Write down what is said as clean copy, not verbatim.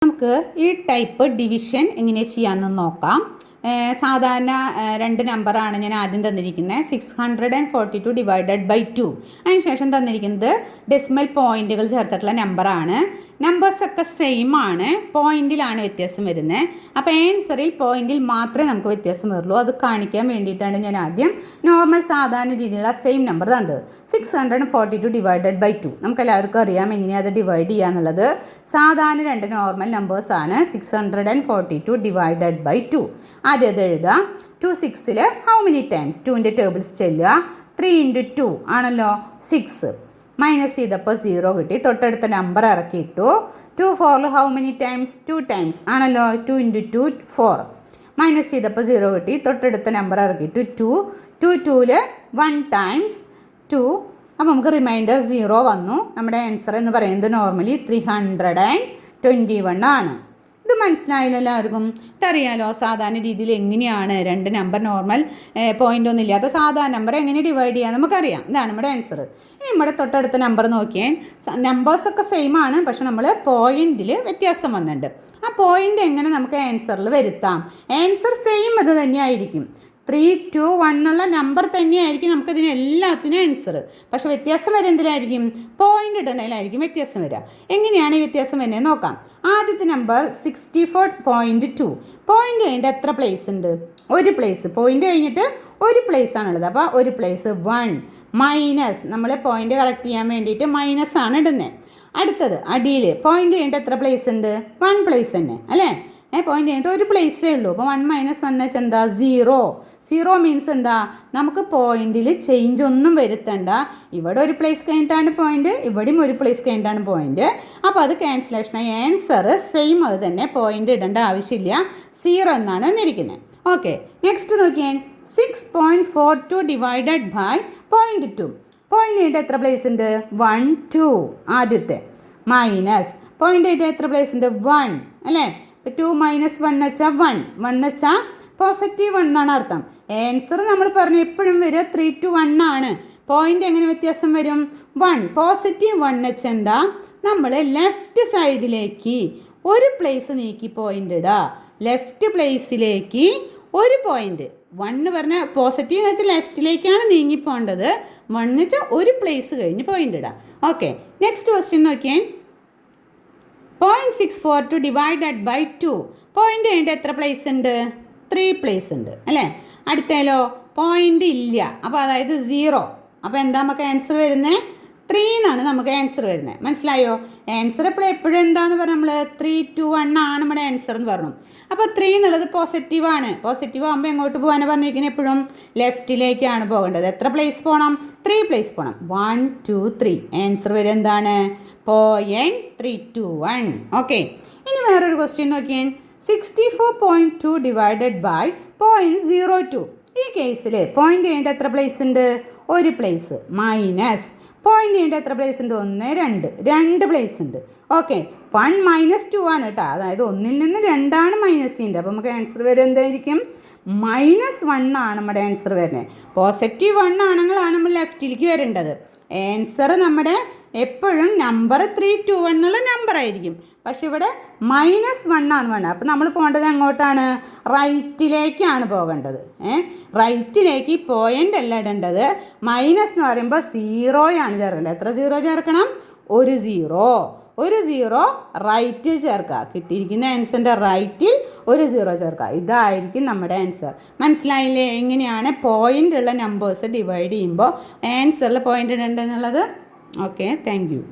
നമുക്ക് ഈ type division എങ്ങനെ ചെയ്യാമെന്ന് നോക്കാം. സാധാരണ രണ്ട് നമ്പറാണ് ഞാൻ ആദ്യം തന്നിരിക്കുന്നത്. 642 ഡിവൈഡഡ് ബൈ 2. അതിനുശേഷം തന്നിരിക്കുന്നത് ഡെസിമൽ പോയിന്റുകൾ ചേർത്തിട്ടുള്ള നമ്പറാണ്. നമ്പേഴ്സൊക്കെ സെയിം ആണ്, പോയിന്റിലാണ് വ്യത്യാസം വരുന്നത്. അപ്പോൾ ആൻസറിൽ പോയിന്റിൽ മാത്രമേ നമുക്ക് വ്യത്യാസം വരുള്ളൂ. അത് കാണിക്കാൻ വേണ്ടിയിട്ടാണ് ഞാൻ ആദ്യം നോർമൽ സാധാരണ രീതിയിലുള്ള സെയിം നമ്പർ തന്നത്. 642 ഡിവൈഡഡ് ബൈ 2. നമുക്ക് എല്ലാവർക്കും അറിയാം എങ്ങനെയാണ് അത് ഡിവൈഡ് ചെയ്യുക എന്നുള്ളത്. സാധാരണ രണ്ട് നോർമൽ നമ്പേഴ്സാണ്. 642 divided by 2. ആദ്യം അത് എഴുതാം. 2 6ൽ ഹൗ മെനി ടൈംസ്? 2ൻ്റെ ടേബിൾസ് ചെല്ലുക. 3 × 2 ആണല്ലോ 6. മൈനസ് ചെയ്തപ്പോൾ 0 കിട്ടി. തൊട്ടടുത്ത നമ്പർ ഇറക്കിയിട്ടു. 2 4ൽ ഹൗ മെനി ടൈംസ്? 2 ടൈംസ് ആണല്ലോ. 2 × 2 4. മൈനസ് ചെയ്തപ്പോൾ 0 കിട്ടി. തൊട്ടടുത്ത നമ്പർ ഇറക്കിയിട്ടു. 2 2ൽ 1 ടൈംസ് 2. അപ്പോൾ നമുക്ക് റിമൈൻഡർ 0 വന്നു. നമ്മുടെ ആൻസർ എന്ന് പറയുന്നത് നോർമലി 321 ആണ്. ഇത് മനസ്സിലായില്ല എല്ലാവർക്കും? ഇതറിയാലോ സാധാരണ രീതിയിൽ എങ്ങനെയാണ് രണ്ട് നമ്പർ നോർമൽ പോയിൻ്റ് ഒന്നും ഇല്ലാത്ത സാധാരണ നമ്പർ എങ്ങനെ ഡിവൈഡ് ചെയ്യാൻ നമുക്കറിയാം. ഇതാണ് നമ്മുടെ ആൻസർ. ഇനി നമ്മുടെ തൊട്ടടുത്ത നമ്പർ നോക്കിയാൽ നമ്പേഴ്സൊക്കെ സെയിം ആണ്, പക്ഷെ നമ്മൾ പോയിന്റിൽ വ്യത്യാസം വന്നിട്ടുണ്ട്. ആ പോയിന്റ് എങ്ങനെ നമുക്ക് ആൻസറിൽ വരുത്താം? ആൻസർ സെയിം അത് തന്നെയായിരിക്കും. 3 2 1 എന്നുള്ള നമ്പർ തന്നെയായിരിക്കും നമുക്കതിന് എല്ലാത്തിനും ആൻസർ. പക്ഷെ വ്യത്യാസം വരെ എന്തിലായിരിക്കും? പോയിന്റ് ഇടണേലായിരിക്കും വ്യത്യാസം വരിക. എങ്ങനെയാണ് ഈ വ്യത്യാസം വരുന്നത് നോക്കാം. ആദ്യത്തെ നമ്പർ 64.2. പോയിന്റ് കഴിഞ്ഞിട്ട് എത്ര പ്ലേസ് ഉണ്ട്? ഒരു പ്ലേസ്. പോയിന്റ് കഴിഞ്ഞിട്ട് ഒരു പ്ലേസ് ആണുള്ളത്. അപ്പോൾ ഒരു പ്ലേസ് 1 മൈനസ്. നമ്മൾ പോയിന്റ് കറക്റ്റ് ചെയ്യാൻ വേണ്ടിയിട്ട് മൈനസ് ആണ് ഇടുന്നത്. അടുത്തത് അടിയിൽ പോയിന്റ് കഴിഞ്ഞിട്ട് എത്ര പ്ലേസ് ഉണ്ട്? 1 പ്ലേസ് തന്നെ അല്ലേ? പോയിന്റ് കഴിഞ്ഞിട്ട് ഒരു പ്ലേസേ ഉള്ളൂ. അപ്പോൾ 1 - 1 വെച്ചാൽ എന്താ? 0. 0 മീൻസ് എന്താ? നമുക്ക് പോയിന്റിൽ ചേഞ്ച് ഒന്നും വരുത്തണ്ട. ഇവിടെ ഒരു പ്ലേസ് കഴിഞ്ഞിട്ടാണ് പോയിന്റ്, ഇവിടെയും ഒരു പ്ലേസ് കഴിഞ്ഞിട്ടാണ് പോയിന്റ്. അപ്പോൾ അത് ക്യാൻസലേഷനായി ആൻസർ സെയിം അത് തന്നെ. പോയിന്റ് ഇടേണ്ട ആവശ്യമില്ല. 0 എന്നാണ് വന്നിരിക്കുന്നത്. ഓക്കെ, നെക്സ്റ്റ് നോക്കിയാൽ 6.42 ഡിവൈഡഡ് ബൈ 0.2. പോയിന്റ് കഴിഞ്ഞിട്ട് എത്ര പ്ലേസ് ഉണ്ട്? 1 2 ആദ്യത്തെ മൈനസ്. പോയിന്റ് കഴിഞ്ഞിട്ട് എത്ര പ്ലേസ് ഉണ്ട്? 1 അല്ലേ? 2 - 1 വെച്ചാൽ 1. 1 വെച്ചാൽ പോസിറ്റീവ് 1 എന്നാണ് അർത്ഥം. ആൻസർ നമ്മൾ പറഞ്ഞു എപ്പോഴും വരിക 3 to 1 ആണ്. പോയിന്റ് എങ്ങനെ വ്യത്യാസം വരും? 1. പോസിറ്റീവ് 1 വെച്ചാൽ എന്താ? നമ്മൾ ലെഫ്റ്റ് സൈഡിലേക്ക് ഒരു പ്ലേസ് നീക്കി പോയിന്റ് ഇടുക. ലെഫ്റ്റ് പ്ലേസിലേക്ക് ഒരു പോയിന്റ്. 1 പറഞ്ഞാൽ പോസിറ്റീവ് എന്ന് വെച്ചാൽ ലെഫ്റ്റിലേക്കാണ് നീങ്ങിപ്പോണ്ടത്. 1 എന്ന് വെച്ചാൽ ഒരു പ്ലേസ് കഴിഞ്ഞ് പോയിന്റ് ഇടുക. ഓക്കെ, നെക്സ്റ്റ് ക്വസ്റ്റ്യൻ നോക്കിയാൽ 0.642 ഡിവൈഡഡ് ബൈ 2. പോയിന്റ് കഴിഞ്ഞിട്ട് എത്ര പ്ലേസ് ഉണ്ട്? 3 പ്ലേസ് ഉണ്ട് അല്ലേ? അടുത്തേലോ പോയിന്റ് ഇല്ല. അപ്പോൾ അതായത് 0. അപ്പോൾ എന്താ നമുക്ക് ആൻസർ വരുന്നത്? 3 എന്നാണ് നമുക്ക് ആൻസർ വരുന്നത്. മനസ്സിലായോ? ആൻസർ എപ്പോഴും എന്താന്ന് പറഞ്ഞാൽ നമ്മൾ 3 to 1 ആണ് നമ്മുടെ ആൻസർ എന്ന് പറഞ്ഞു. അപ്പോൾ 3 എന്നുള്ളത് പോസിറ്റീവാണ്. പോസിറ്റീവ് ആകുമ്പോൾ എങ്ങോട്ട് പോകാനാണ് പറഞ്ഞിരിക്കുന്നത്? എപ്പോഴും ലെഫ്റ്റിലേക്കാണ് പോകേണ്ടത്. എത്ര പ്ലേസ് പോകണം? 3 പ്ലേസ് പോകണം. 1 2 3. ആൻസർ വരെ എന്താണ്? 0.321. ഓക്കെ, ഇനി വേറൊരു ക്വസ്റ്റ്യൻ നോക്കിയാൽ 64.2 ഡിവൈഡഡ് ബൈ 0.02. ഈ കേസിൽ പോയിന്റ് കഴിഞ്ഞിട്ട് എത്ര പ്ലേസ് ഉണ്ട്? ഒരു പ്ലേസ് മൈനസ്. പോയിന്റ് കഴിഞ്ഞിട്ട് എത്ര പ്ലേസ് ഉണ്ട്? 1 2 പ്ലേസ് ഉണ്ട്. ഓക്കെ, 1 - 2 ആണ് കേട്ടോ. അതായത് 1ൽ നിന്ന് 2 ആണ് മൈനസ് ചെയ്യുന്നത്. അപ്പോൾ നമുക്ക് ആൻസർ വരെ എന്തായിരിക്കും? -1 ആണ് നമ്മുടെ ആൻസർ വരുന്നത്. പോസിറ്റീവ് 1 ആണെങ്കിലാണ് നമ്മൾ ലെഫ്റ്റിലേക്ക് വരേണ്ടത്. ആൻസർ നമ്മുടെ എപ്പോഴും നമ്പർ 3 to 1 എന്നുള്ള നമ്പർ ആയിരിക്കും. പക്ഷെ ഇവിടെ -1 ആണ് വേണ്ടത്. അപ്പോൾ നമ്മൾ പോകേണ്ടത് എങ്ങോട്ടാണ്? റൈറ്റിലേക്കാണ് പോകേണ്ടത്. റൈറ്റിലേക്ക് പോയിൻ്റ് അല്ല ഇടേണ്ടത്. മൈനസ് എന്ന് പറയുമ്പോൾ 0 ആണ് ചേർക്കേണ്ടത്. എത്ര 0 ചേർക്കണം? ഒരു 0 റൈറ്റിൽ ചേർക്കുക. കിട്ടിയിരിക്കുന്ന ആൻസറിൻ്റെ റൈറ്റിൽ ഒരു 0 ചേർക്കുക. ഇതായിരിക്കും നമ്മുടെ ആൻസർ. മനസ്സിലായില്ലേ എങ്ങനെയാണ് പോയിൻ്റ് ഉള്ള നമ്പേഴ്സ് ഡിവൈഡ് ചെയ്യുമ്പോൾ ആൻസറിൽ പോയിൻ്റ് ഇടേണ്ടതെന്നുള്ളത്? Okay, thank you.